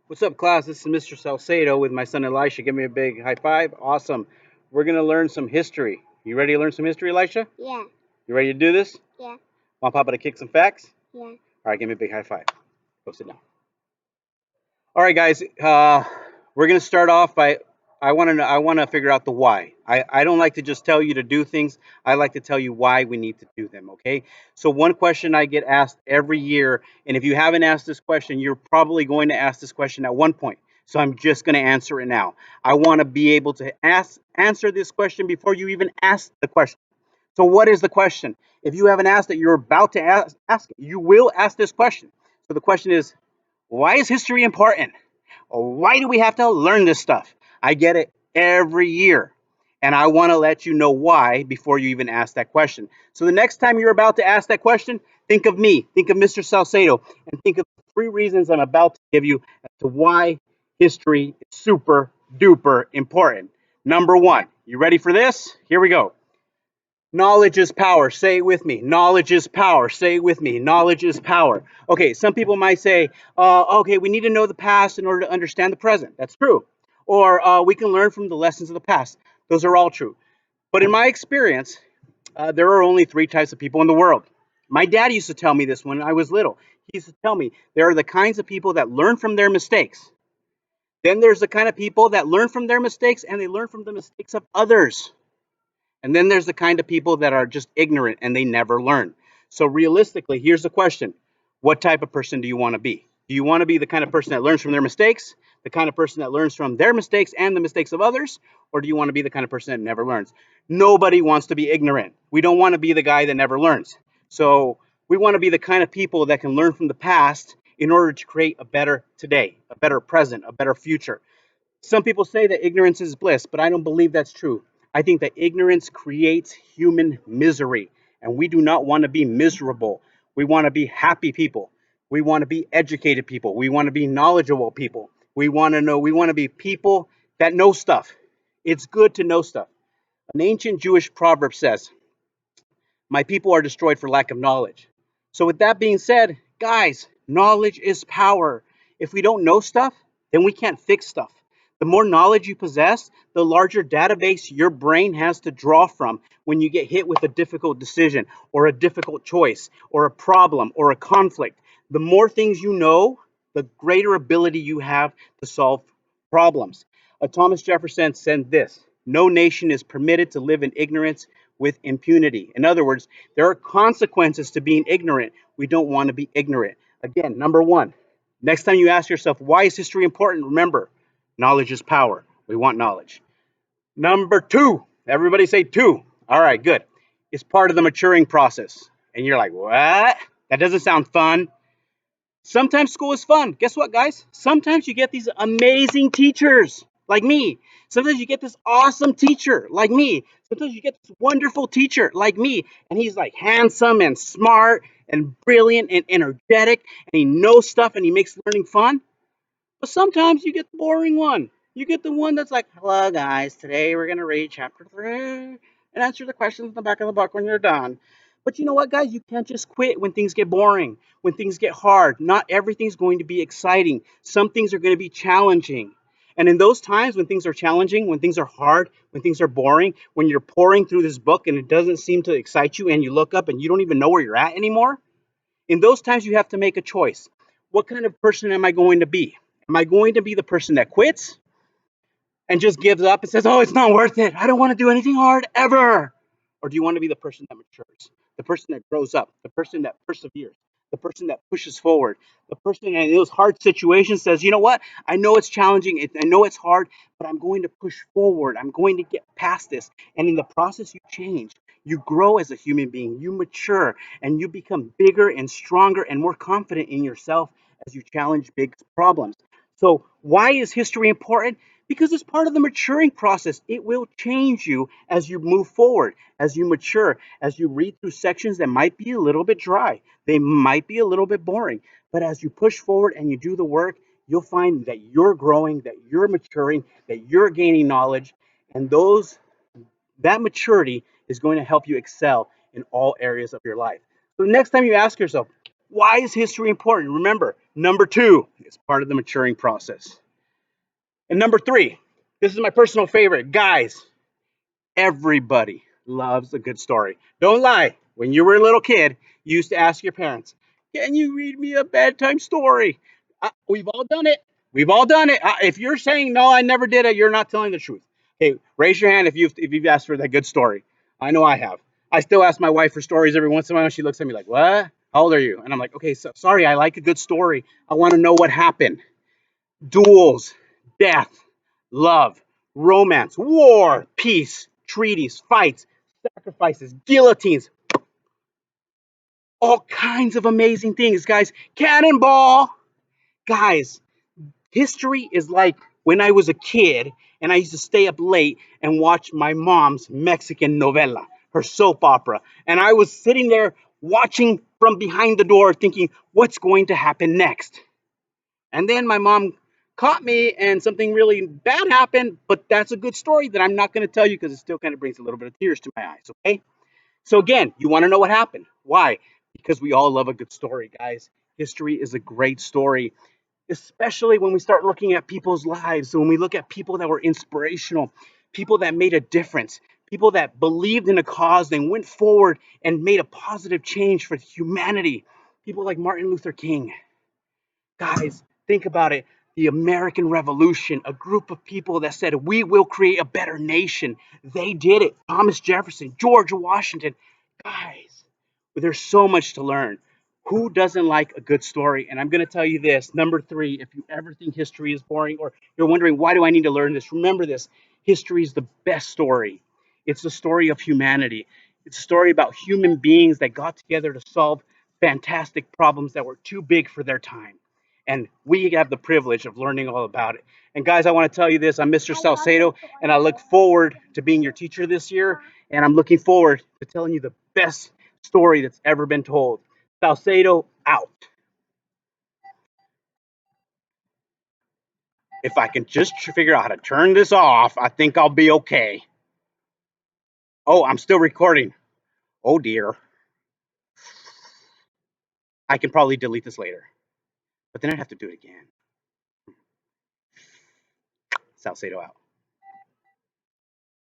What's up, class? This is Mr. Salcedo with my son Elisha. Give me a big high five. Awesome. We're going to learn some history. You ready to learn some history, Elisha? Yeah, You ready to do this? yeah, Want Papa to kick some facts? yeah. All right, give me a big high five. Go sit down. All right, guys. We're going to start off by I want to figure out the why. I don't like to just tell you to do things. I like to tell you why we need to do them. Okay. So one question I get asked every year, and if you haven't asked this question, you're probably going to ask this question at one point. So I'm just going to answer it now. I want to be able to answer this question before you even ask the question. So what is the question? If you haven't asked it, you're about to ask it. You will ask this question. So the question is, why is history important? Why do we have to learn this stuff? I get it every year. And I want to let you know why before you even ask that question. So the next time you're about to ask that question, think of me, think of Mr. Salcedo, and think of three reasons I'm about to give you as to why history is super duper important. Number one, you ready for this? Here we go. Knowledge is power. Say it with me. Knowledge is power. Say it with me. Knowledge is power. Okay, some people might say, okay, we need to know the past in order to understand the present. That's true. Or we can learn from the lessons of the past. Those are all true. But in my experience, there are only three types of people in the world. My dad used to tell me this when I was little. He used to tell me there are the kinds of people that learn from their mistakes. Then there's the kind of people that learn from their mistakes and they learn from the mistakes of others. And then there's the kind of people that are just ignorant and they never learn. So realistically, here's the question. What type of person do you want to be? Do you want to be the kind of person that learns from their mistakes, the kind of person that learns from their mistakes and the mistakes of others, or do you want to be the kind of person that never learns? Nobody wants to be ignorant. We don't want to be the guy that never learns. So we want to be the kind of people that can learn from the past in order to create a better today, a better present, a better future. Some people say that ignorance is bliss, but I don't believe that's true. I think that ignorance creates human misery, and we do not want to be miserable. We want to be happy people. We want to be educated people. We want to be knowledgeable people. We want to be people that know stuff. It's good to know stuff. An ancient Jewish proverb says, my people are destroyed for lack of knowledge. So, with that being said, guys, knowledge is power. If we don't know stuff, then we can't fix stuff. The more knowledge you possess, the larger database your brain has to draw from when you get hit with a difficult decision or a difficult choice or a problem or a conflict. The more things you know, the greater ability you have to solve problems. Thomas Jefferson said this: no nation is permitted to live in ignorance with impunity. In other words, there are consequences to being ignorant. We don't want to be ignorant. Again, number one, next time you ask yourself, why is history important? Remember, knowledge is power. We want knowledge. Number two, everybody say two. All right, good. It's part of the maturing process. And you're like, what? That doesn't sound fun. Sometimes school is fun. Guess what, guys? Sometimes you get these amazing teachers like me. Sometimes you get this awesome teacher like me. Sometimes you get this wonderful teacher like me. And he's like handsome and smart and brilliant and energetic. And he knows stuff and he makes learning fun. But sometimes you get the boring one. You get the one that's like, hello, guys. Today we're going to read chapter 3 and answer the questions in the back of the book when you're done. But you know what, guys? You can't just quit when things get boring, when things get hard. Not everything's going to be exciting. Some things are going to be challenging. And in those times when things are challenging, when things are hard, when things are boring, when you're pouring through this book and it doesn't seem to excite you and you look up and you don't even know where you're at anymore, in those times you have to make a choice. What kind of person am I going to be? Am I going to be the person that quits and just gives up and says, oh, it's not worth it, I don't want to do anything hard ever? Or do you want to be the person that matures, the person that grows up, the person that perseveres, the person that pushes forward, the person in those hard situations says, you know what, I know it's challenging, I know it's hard, but I'm going to push forward, I'm going to get past this. And in the process, you change, you grow as a human being, you mature, and you become bigger and stronger and more confident in yourself as you challenge big problems. So why is history important? Because it's part of the maturing process. It will change you as you move forward, as you mature, as you read through sections that might be a little bit dry, they might be a little bit boring. But as you push forward and you do the work, you'll find that you're growing, that you're maturing, that you're gaining knowledge, and that maturity is going to help you excel in all areas of your life. So next time you ask yourself, Why is history important? Remember, number two is part of the maturing process. And number three, this is my personal favorite. Guys, everybody loves a good story. Don't lie. When you were a little kid, you used to ask your parents, "Can you read me a bedtime story?" We've all done it. We've all done it. If you're saying no, I never did it, you're not telling the truth. Okay, raise your hand if you've asked for that good story. I know I have. I still ask my wife for stories every once in a while. She looks at me like, "What? How old are you?" And I'm like, "Okay, so, sorry. I like a good story. I want to know what happened." Duels, death, love, romance, war, peace, treaties, fights, sacrifices, guillotines, all kinds of amazing things, guys. Cannonball! Guys, history is like when I was a kid and I used to stay up late and watch my mom's Mexican novela, her soap opera. And I was sitting there watching from behind the door thinking, what's going to happen next? And then my mom caught me and something really bad happened, but that's a good story that I'm not going to tell you because it still kind of brings a little bit of tears to my eyes, okay? So again, you want to know what happened. Why? Because we all love a good story, guys. History is a great story, especially when we start looking at people's lives. So when we look at people that were inspirational, people that made a difference, people that believed in a cause and went forward and made a positive change for humanity. People like Martin Luther King, guys, think about it. The American Revolution, a group of people that said, we will create a better nation. They did it. Thomas Jefferson, George Washington. Guys, there's so much to learn. Who doesn't like a good story? And I'm going to tell you this number three, if you ever think history is boring or you're wondering, why do I need to learn this? Remember this, history is the best story. It's the story of humanity. It's a story about human beings that got together to solve fantastic problems that were too big for their time, and we have the privilege of learning all about it. And guys, I want to tell you this: I'm Mr. Salcedo, and I look forward to being your teacher this year. And I'm looking forward to telling you the best story that's ever been told. Salcedo out. If I can just figure out how to turn this off, I think I'll be okay. Oh, I'm still recording. Oh dear. I can probably delete this later, but then I'd have to do it again. Salcedo out.